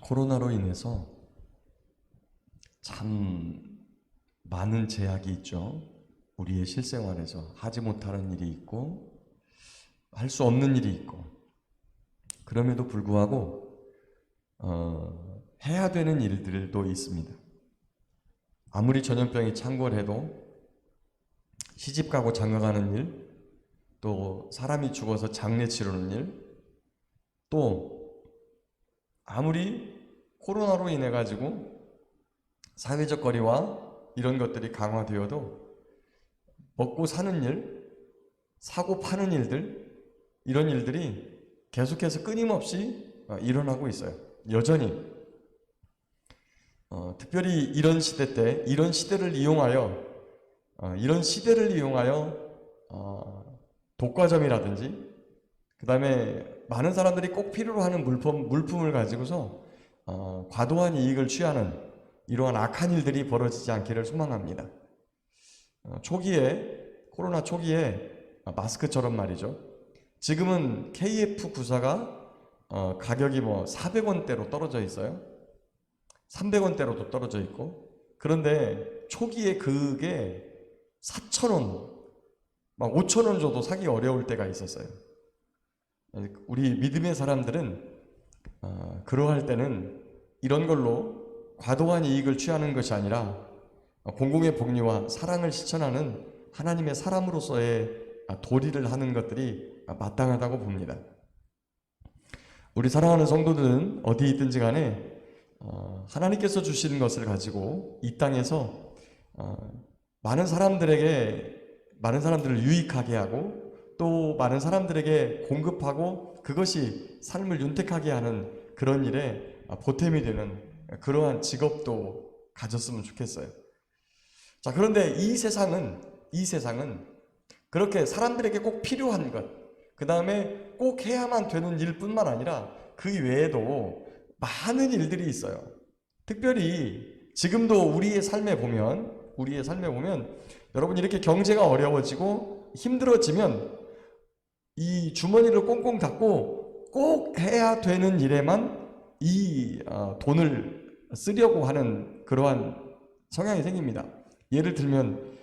코로나로 인해서 참 많은 제약이 있죠. 우리의 실생활에서 하지 못하는 일이 있고 할 수 없는 일이 있고, 그럼에도 불구하고 해야 되는 일들도 있습니다. 아무리 전염병이 창궐해도 시집가고 장가가는 일, 또 사람이 죽어서 장례 치르는 일, 또 아무리 코로나로 인해 가지고 사회적 거리와 이런 것들이 강화되어도 먹고 사는 일, 사고 파는 일들, 이런 일들이 계속해서 끊임없이 일어나고 있어요. 여전히. 특별히 이런 시대 때, 이런 시대를 이용하여 독과점이라든지, 그 다음에 많은 사람들이 꼭 필요로 하는 물품을 가지고서 과도한 이익을 취하는 이러한 악한 일들이 벌어지지 않기를 소망합니다. 코로나 초기에 마스크처럼 말이죠. 지금은 KF94가 가격이 400원대로 떨어져 있어요. 300원대로도 떨어져 있고, 그런데 초기에 그게 4,000원, 막 5,000원 줘도 사기 어려울 때가 있었어요. 우리 믿음의 사람들은 그러할 때는 이런 걸로 과도한 이익을 취하는 것이 아니라 공공의 복리와 사랑을 실천하는 하나님의 사람으로서의 도리를 하는 것들이 마땅하다고 봅니다. 우리 사랑하는 성도들은 어디 있든지 간에 하나님께서 주시는 것을 가지고 이 땅에서 많은 사람들을 유익하게 하고, 또 많은 사람들에게 공급하고, 그것이 삶을 윤택하게 하는 그런 일에 보탬이 되는 그러한 직업도 가졌으면 좋겠어요. 자, 그런데 이 세상은 그렇게 사람들에게 꼭 필요한 것, 그 다음에 꼭 해야만 되는 일뿐만 아니라 그 외에도 많은 일들이 있어요. 특별히 지금도 우리의 삶에 보면 여러분, 이렇게 경제가 어려워지고 힘들어지면 이 주머니를 꽁꽁 닫고 꼭 해야 되는 일에만 이 돈을 쓰려고 하는 그러한 성향이 생깁니다. 예를 들면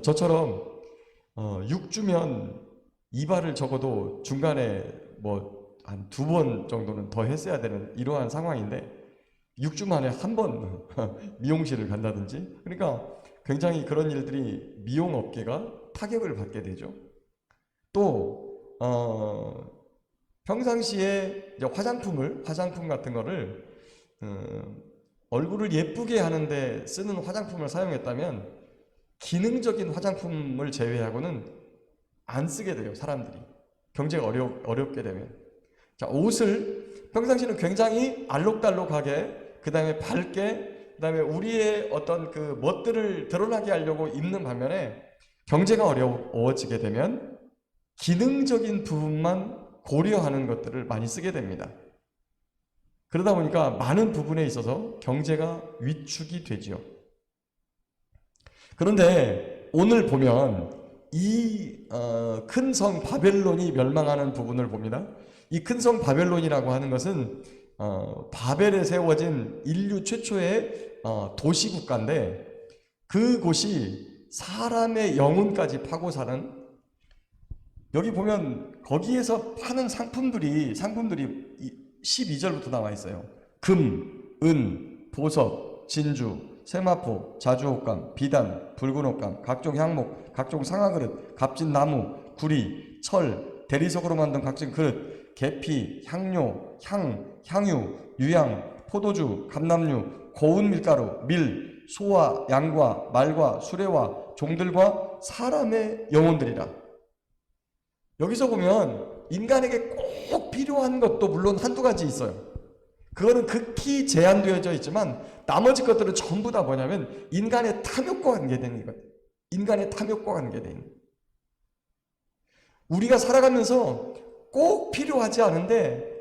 저처럼 6주면 이발을 적어도 중간에 한 2번 정도는 더 했어야 되는 이러한 상황인데, 6주 만에 한 번 미용실을 간다든지, 그러니까 굉장히 그런 일들이 미용업계가 타격을 받게 되죠. 또 평상시에 화장품 같은 거를 얼굴을 예쁘게 하는데 쓰는 화장품을 사용했다면 기능적인 화장품을 제외하고는 안 쓰게 돼요, 사람들이. 경제가 어렵게 되면. 자, 옷을 평상시는 굉장히 알록달록하게, 그 다음에 밝게, 그 다음에 우리의 어떤 그 멋들을 드러나게 하려고 입는 반면에, 경제가 어려워지게 되면 기능적인 부분만 고려하는 것들을 많이 쓰게 됩니다. 그러다 보니까 많은 부분에 있어서 경제가 위축이 되지요. 그런데 오늘 보면 이 큰 성 바벨론이 멸망하는 부분을 봅니다. 이 큰 성 바벨론이라고 하는 것은 바벨에 세워진 인류 최초의 도시국가인데, 그곳이 사람의 영혼까지 파고 사는, 여기 보면 거기에서 파는 상품들이 12절부터 나와 있어요. 금, 은, 보석, 진주, 세마포, 자주옥감, 비단, 붉은 옷감, 각종 향목, 각종 상아그릇, 값진 나무, 구리, 철, 대리석으로 만든 각종 그릇, 계피, 향료, 향유, 유향, 포도주, 감람류, 고운 밀가루, 밀, 소와 양과 말과 수레와 종들과 사람의 영혼들이라. 여기서 보면 인간에게 꼭 필요한 것도 물론 한두 가지 있어요. 그거는 극히 제한되어져 있지만 나머지 것들은 전부 다 뭐냐면 인간의 탐욕과 관계된 것. 인간의 탐욕과 관계된 것. 우리가 살아가면서 꼭 필요하지 않은데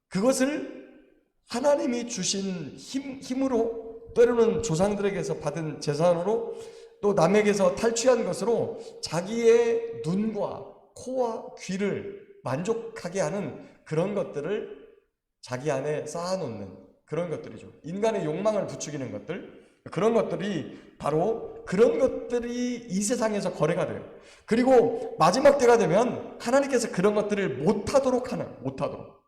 그것을 하나님이 주신 힘으로, 때로는 조상들에게서 받은 재산으로, 또 남에게서 탈취한 것으로 자기의 눈과 코와 귀를 만족하게 하는 그런 것들을 자기 안에 쌓아놓는 그런 것들이죠. 인간의 욕망을 부추기는 것들, 그런 것들이 바로 그런 것들이 이 세상에서 거래가 돼요. 그리고 마지막 때가 되면 하나님께서 그런 것들을 못하도록 하는, 못하도록.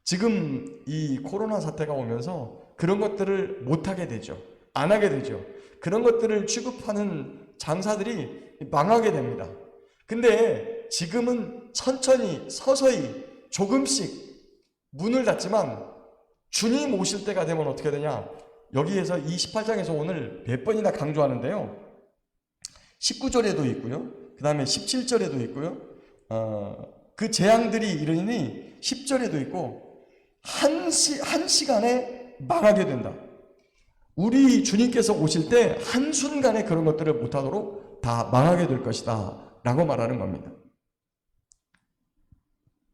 지금 이 코로나 사태가 오면서 그런 것들을 못하게 되죠. 안 하게 되죠. 그런 것들을 취급하는 장사들이 망하게 됩니다. 근데 지금은 천천히 서서히 조금씩 문을 닫지만 주님 오실 때가 되면 어떻게 되냐? 여기에서 이 18장에서 오늘 몇 번이나 강조하는데요. 19절에도 있고요. 그 다음에 17절에도 있고요. 그 재앙들이 이르니 10절에도 있고 한 시간에 망하게 된다. 우리 주님께서 오실 때 한순간에 그런 것들을 못하도록 다 망하게 될 것이다 라고 말하는 겁니다.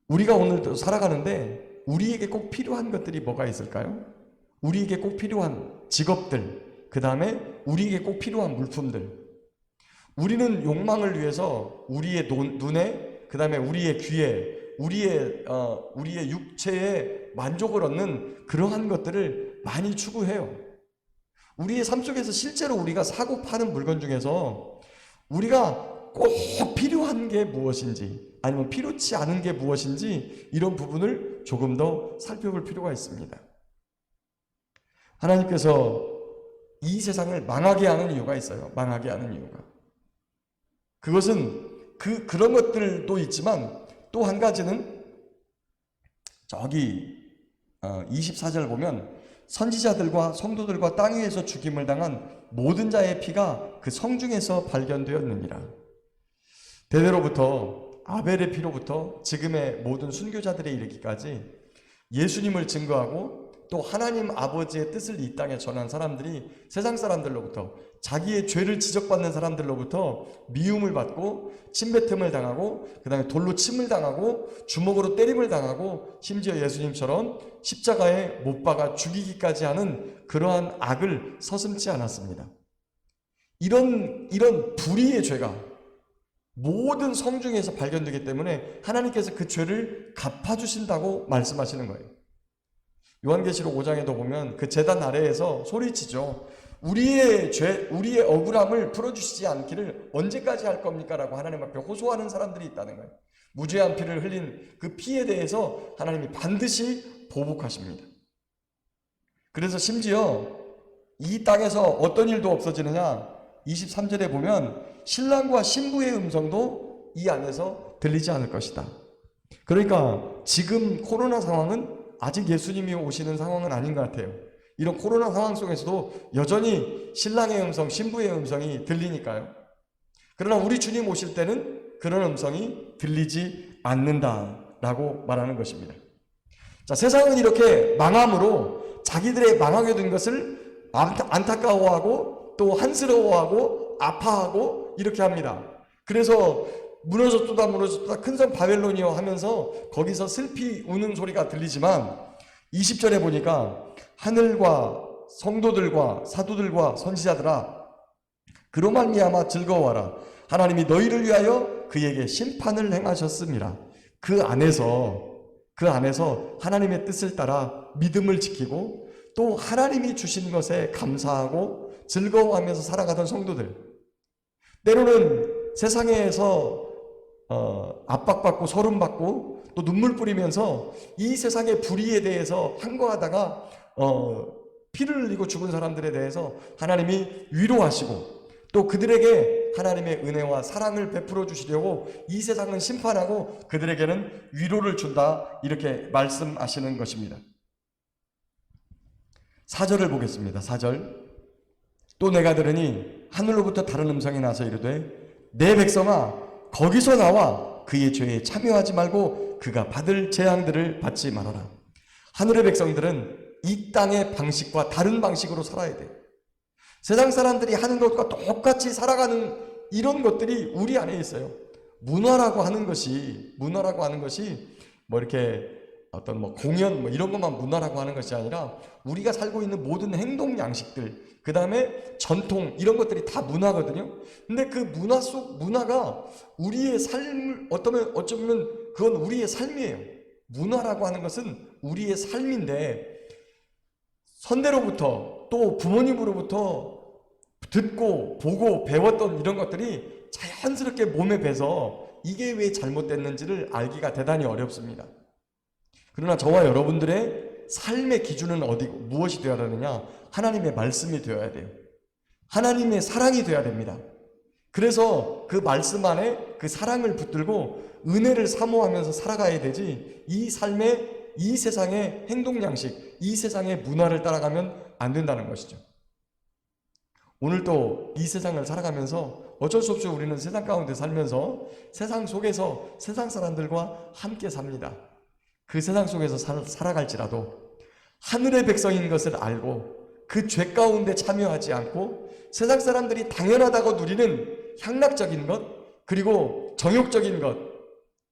우리가 오늘도 살아가는데 우리에게 꼭 필요한 것들이 뭐가 있을까요? 우리에게 꼭 필요한 직업들, 그 다음에 우리에게 꼭 필요한 물품들. 우리는 욕망을 위해서 우리의 눈에, 그 다음에 우리의 귀에, 우리의 육체에 만족을 얻는 그러한 것들을 많이 추구해요. 우리의 삶 속에서 실제로 우리가 사고 파는 물건 중에서 우리가 꼭 필요한 게 무엇인지, 아니면 필요치 않은 게 무엇인지, 이런 부분을 조금 더 살펴볼 필요가 있습니다. 하나님께서 이 세상을 망하게 하는 이유가 있어요. 망하게 하는 이유가. 그것은 그런 것들도 있지만 또 한 가지는 저기 24절 보면 선지자들과 성도들과 땅 위에서 죽임을 당한 모든 자의 피가 그 성중에서 발견되었느니라. 대대로부터 아벨의 피로부터 지금의 모든 순교자들에 이르기까지 예수님을 증거하고 또 하나님 아버지의 뜻을 이 땅에 전한 사람들이 세상 사람들로부터, 자기의 죄를 지적받는 사람들로부터 미움을 받고 침뱉음을 당하고, 그 다음에 돌로 침을 당하고 주먹으로 때림을 당하고, 심지어 예수님처럼 십자가에 못 박아 죽이기까지 하는 그러한 악을 서슴지 않았습니다. 이런 불의의 죄가 모든 성중에서 발견되기 때문에 하나님께서 그 죄를 갚아주신다고 말씀하시는 거예요. 요한계시록 5장에도 보면 그 제단 아래에서 소리치죠. 우리의 죄, 우리의 억울함을 풀어주시지 않기를 언제까지 할 겁니까? 라고 하나님 앞에 호소하는 사람들이 있다는 거예요. 무죄한 피를 흘린 그 피에 대해서 하나님이 반드시 보복하십니다. 그래서 심지어 이 땅에서 어떤 일도 없어지느냐? 23절에 보면 신랑과 신부의 음성도 이 안에서 들리지 않을 것이다. 그러니까 지금 코로나 상황은 아직 예수님이 오시는 상황은 아닌 것 같아요. 이런 코로나 상황 속에서도 여전히 신랑의 음성, 신부의 음성이 들리니까요. 그러나 우리 주님 오실 때는 그런 음성이 들리지 않는다라고 말하는 것입니다. 자, 세상은 이렇게 망함으로 자기들의 망하게 된 것을 안타까워하고 또 한스러워하고 아파하고 이렇게 합니다. 그래서 무너졌다 큰 성 바벨론이여 하면서 거기서 슬피 우는 소리가 들리지만 20절에 보니까 하늘과 성도들과 사도들과 선지자들아 그로 말미암아 즐거워하라. 하나님이 너희를 위하여 그에게 심판을 행하셨음이라. 그 안에서 하나님의 뜻을 따라 믿음을 지키고 또 하나님이 주신 것에 감사하고 즐거워하면서 살아가던 성도들, 때로는 세상에서 압박받고 서름받고 또 눈물 뿌리면서 이 세상의 불의에 대해서 항거하다가 피를 흘리고 죽은 사람들에 대해서 하나님이 위로하시고 또 그들에게 하나님의 은혜와 사랑을 베풀어 주시려고 이 세상은 심판하고 그들에게는 위로를 준다, 이렇게 말씀하시는 것입니다. 4절을 보겠습니다. 4절. 또 내가 들으니 하늘로부터 다른 음성이 나서 이르되 내 백성아 거기서 나와 그의 죄에 참여하지 말고 그가 받을 재앙들을 받지 말아라. 하늘의 백성들은 이 땅의 방식과 다른 방식으로 살아야 돼. 세상 사람들이 하는 것과 똑같이 살아가는 이런 것들이 우리 안에 있어요. 문화라고 하는 것이 뭐 이렇게 어떤 뭐 공연 뭐 이런 것만 문화라고 하는 것이 아니라 우리가 살고 있는 모든 행동 양식들, 그 다음에 전통, 이런 것들이 다 문화거든요. 근데 그 문화 속 문화가 우리의 삶을 어쩌면 그건 우리의 삶이에요. 문화라고 하는 것은 우리의 삶인데 선대로부터 또 부모님으로부터 듣고 보고 배웠던 이런 것들이 자연스럽게 몸에 배서 이게 왜 잘못됐는지를 알기가 대단히 어렵습니다. 그러나 저와 여러분들의 삶의 기준은 무엇이 되어야 되느냐? 하나님의 말씀이 되어야 돼요. 하나님의 사랑이 되어야 됩니다. 그래서 그 말씀 안에 그 사랑을 붙들고 은혜를 사모하면서 살아가야 되지, 이 삶의, 이 세상의 행동 양식, 이 세상의 문화를 따라가면 안 된다는 것이죠. 오늘 또 이 세상을 살아가면서 어쩔 수 없이 우리는 세상 가운데 살면서 세상 속에서 세상 사람들과 함께 삽니다. 그 세상 속에서 살아갈지라도 하늘의 백성인 것을 알고 그 죄 가운데 참여하지 않고 세상 사람들이 당연하다고 누리는 향락적인 것, 그리고 정욕적인 것,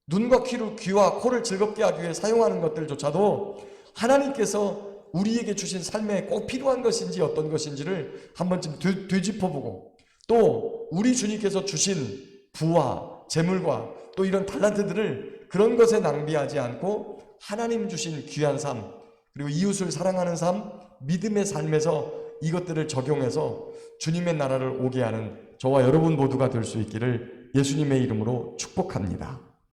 눈과 귀와 코를 즐겁게 하기 위해 사용하는 것들조차도 하나님께서 우리에게 주신 삶에 꼭 필요한 것인지 어떤 것인지를 한 번쯤 되짚어보고, 또 우리 주님께서 주신 부와 재물과 또 이런 달란트들을 그런 것에 낭비하지 않고 하나님 주신 귀한 삶, 그리고 이웃을 사랑하는 삶, 믿음의 삶에서 이것들을 적용해서 주님의 나라를 오게 하는 저와 여러분 모두가 될 수 있기를 예수님의 이름으로 축복합니다.